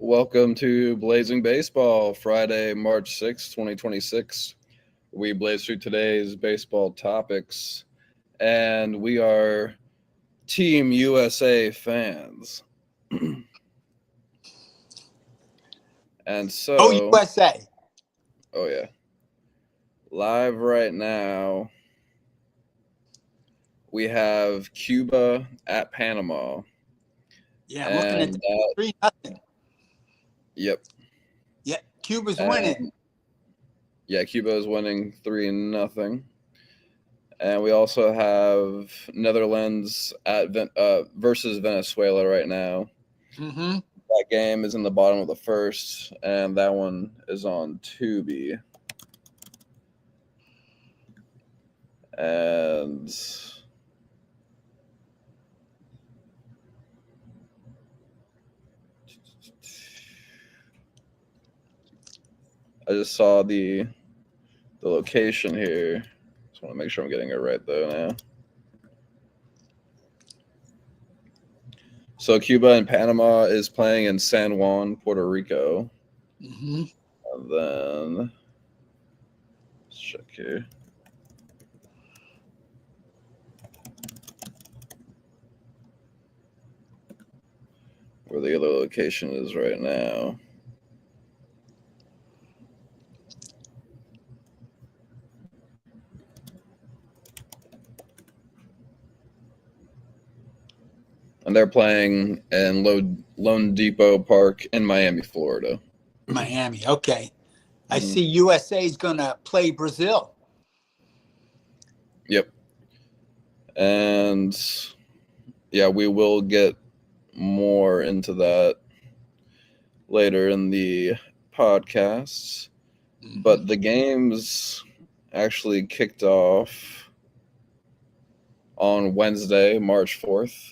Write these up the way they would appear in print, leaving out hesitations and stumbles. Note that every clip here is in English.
Welcome to Blazing Baseball, Friday, March 6th, 2026. We blaze through today's baseball topics, and we are Team USA fans. And so, Oh, USA. Oh yeah, live right now, we have Cuba at Panama. Yeah, I'm looking at that. 3-0. Yep. Yeah, Cuba's winning. Yeah, Cuba is winning 3-0. And we also have Netherlands at versus Venezuela right now. Mm-hmm. That game is in the bottom of the first, and that one is on Tubi. And I just saw the location here. Just want to make sure I'm getting it right though now. So Cuba and Panama is playing in San Juan, Puerto Rico. Mm-hmm. And then let's check here. Where the other location is right now. And they're playing in Lone Depot Park in Miami, Florida. Miami, okay. I see USA is going to play Brazil. Yep. And yeah, we will get more into that later in the podcasts. Mm-hmm. But the games actually kicked off on Wednesday, March 4th.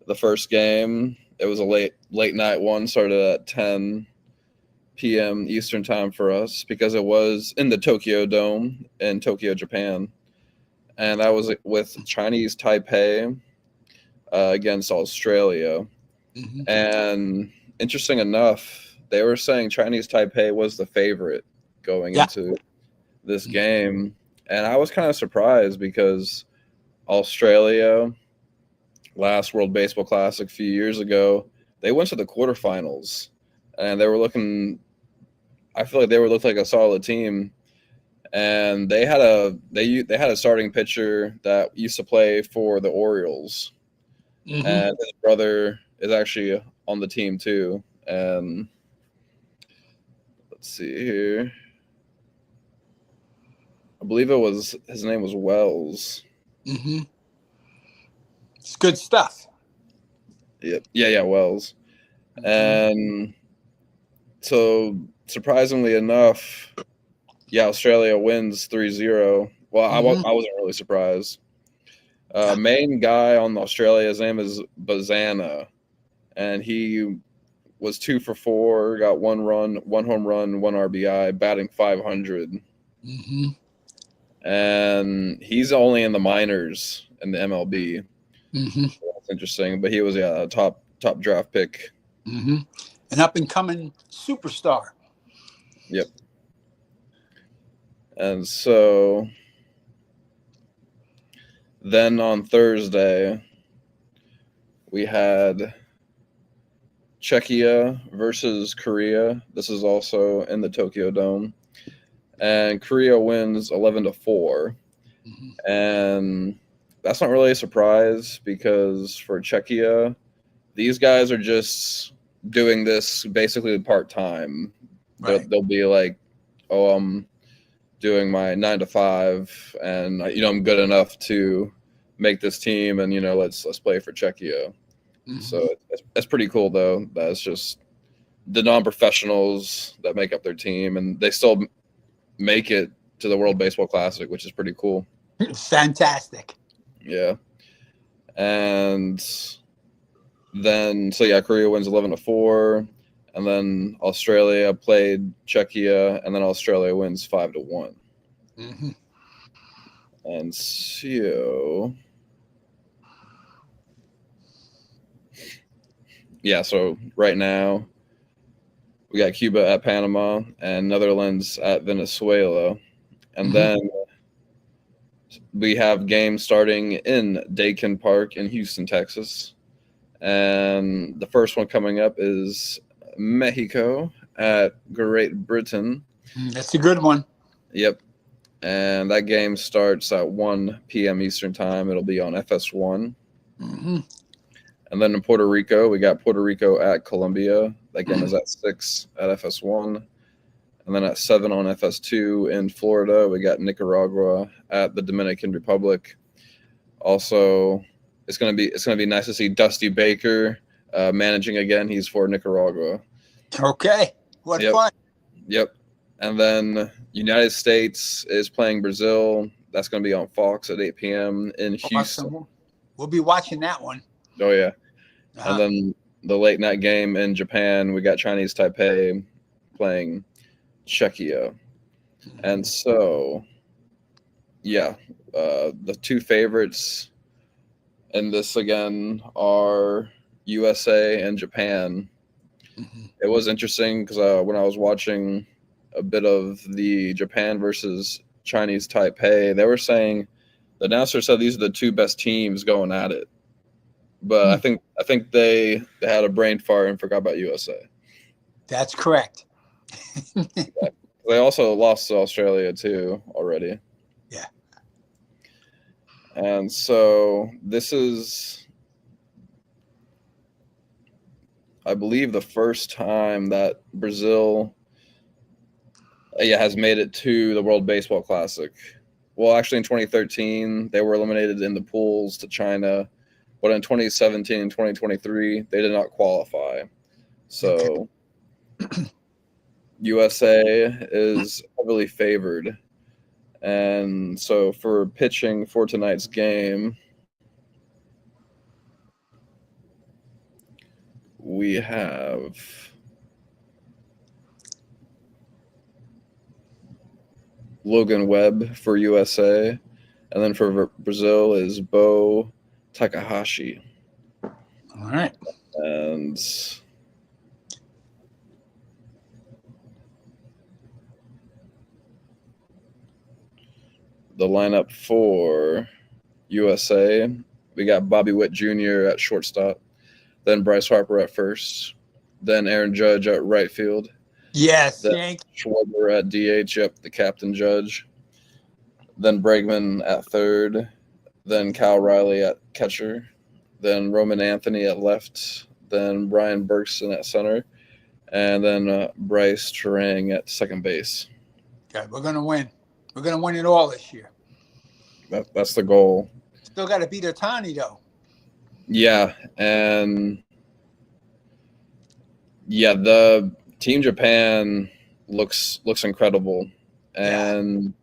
The first game, it was a late night one, started at 10 p.m. Eastern time for us because it was in the Tokyo Dome in Tokyo, Japan. And that was with Chinese Taipei against Australia. Mm-hmm. And interesting enough, they were saying Chinese Taipei was the favorite going into this game. And I was kind of surprised because Australia, last World Baseball Classic a few years ago, they went to the quarterfinals. And they were looking, I feel like they looked like a solid team. And they had a starting pitcher that used to play for the Orioles. Mm-hmm. And his brother is actually on the team too. And let's see here. I believe his name was Wells. Mm-hmm. It's good stuff. Yep. Yeah, Wells. Mm-hmm. And so surprisingly enough, yeah, Australia wins 3-0. Well, Mm-hmm. I wasn't really surprised. Main guy on Australia, his name is Bazana, and he was 2 for 4, got 1 run, 1 home run, 1 RBI, batting .500. Mm-hmm. And he's only in the minors in the MLB. Mm-hmm. So that's interesting, but he was a top draft pick. Mm-hmm. An up-and-coming superstar. Yep. And so then on Thursday, we had Czechia versus Korea. This is also in the Tokyo Dome. And Korea wins 11-4. Mm-hmm. And that's not really a surprise because for Czechia, these guys are just doing this basically part-time. Right. They'll be like, oh, I'm doing my 9 to 5 and I'm good enough to make this team and let's play for Czechia. Mm-hmm. So it's pretty cool though. That's just the non-professionals that make up their team, and they still make it to the World Baseball Classic, which is pretty cool. Fantastic. Yeah. And then Korea wins 11-4, and then Australia played Czechia, and then Australia wins 5-1. Mm-hmm. And so yeah, so right now We got Cuba at Panama and Netherlands at Venezuela. And then we have games starting in Dakin Park in Houston, Texas. And the first one coming up is Mexico at Great Britain. That's a good one. Yep. And that game starts at 1 p.m. Eastern Time. It'll be on FS1. And then in Puerto Rico, we got Puerto Rico at Colombia. That game is at 6 at FS1. And then at 7 on FS2 in Florida, we got Nicaragua at the Dominican Republic. Also, it's gonna be nice to see Dusty Baker managing again. He's for Nicaragua. Okay, what fun! Yep. And then United States is playing Brazil. That's gonna be on Fox at 8 p.m. in Houston. Awesome. We'll be watching that one. Oh yeah. And then the late night game in Japan, we got Chinese Taipei playing Czechia. And so, yeah, the two favorites in this again are USA and Japan. It was interesting because when I was watching a bit of the Japan versus Chinese Taipei, they were saying the announcer said these are the two best teams going at it. But I think they had a brain fart and forgot about USA. That's correct. They also lost to Australia too already. Yeah. And so this is, I believe, the first time that Brazil has made it to the World Baseball Classic. Well, actually in 2013, they were eliminated in the pools to China. But in 2017 and 2023, they did not qualify. So USA is heavily favored. And so for pitching for tonight's game, we have Logan Webb for USA. And then for Brazil is Bo Takahashi. All right. And the lineup for USA, we got Bobby Witt Jr. at shortstop, then Bryce Harper at first, then Aaron Judge at right field. Yes, then Schwarber at DH, the captain Judge. Then Bregman at third, then Kyle Riley at catcher, then Roman Anthony at left, then Brian Bergson at center, and then Bryce Terang at second base. Okay, we're going to win. We're going to win it all this year. That's the goal. Still got to beat Otani, though. Yeah, and the Team Japan looks incredible, and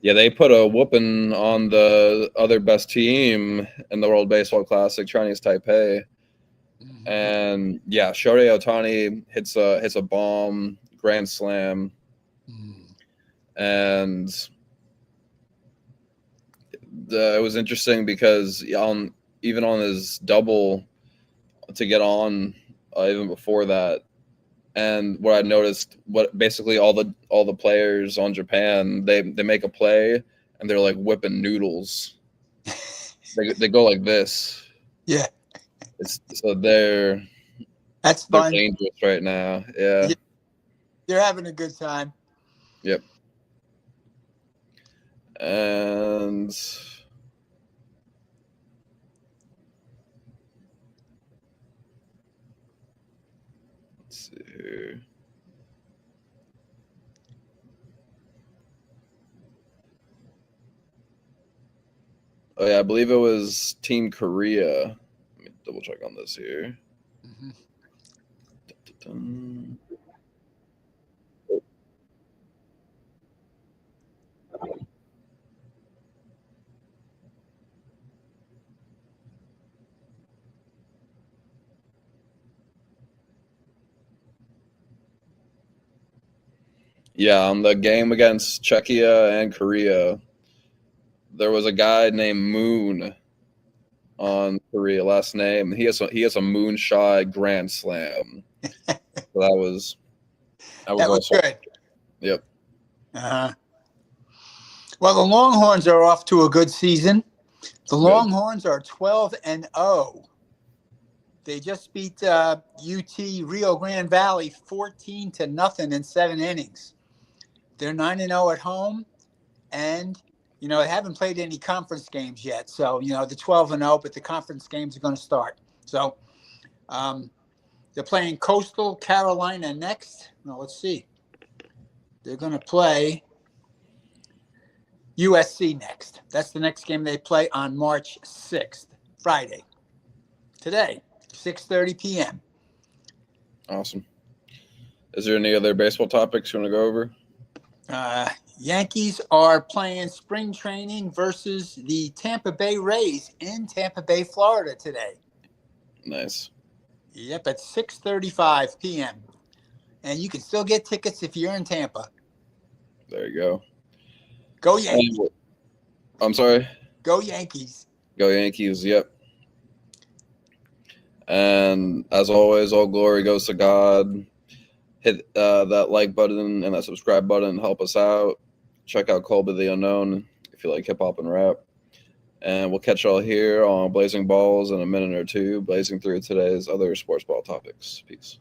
they put a whooping on the other best team in the World Baseball Classic, Chinese Taipei. And Shohei Ohtani hits a bomb, grand slam, and it was interesting because even on his double to get on, even before that, and what I noticed, basically all the players on Japan, they make a play and they're like whipping noodles. they go like this. Yeah. That's fun. They're dangerous right now. Yeah. They're having a good time. Yep. And let's see here. Oh yeah, I believe it was Team Korea. Let me double check on this here. Yeah, on the game against Czechia and Korea, there was a guy named Moon on Korea, last name. He has a moonshot grand slam. So that was I was That was also. good. Yep. Uh-huh. Well, the Longhorns are off to a good season. The Longhorns are 12-0. They just beat UT Rio Grande Valley 14-0 in 7 innings. They're 9-0 at home, and they haven't played any conference games yet. So they're 12-0, but the conference games are going to start. So they're playing Coastal Carolina next. Now let's see. They're going to play USC next. That's the next game they play on March 6th, Friday. Today, 6:30 p.m. Awesome. Is there any other baseball topics you want to go over? Yankees are playing spring training versus the Tampa Bay Rays in Tampa Bay, Florida today. Nice. Yep, at 6:35 p.m. And you can still get tickets if you're in Tampa. There you go. Go Yankees. I'm sorry? Go Yankees. Go Yankees, yep. And as always, all glory goes to God. Hit that like button and that subscribe button. Help us out. Check out Colby the Unknown if you like hip-hop and rap. And we'll catch y'all here on Blazing Balls in a minute or two, blazing through today's other sports ball topics. Peace.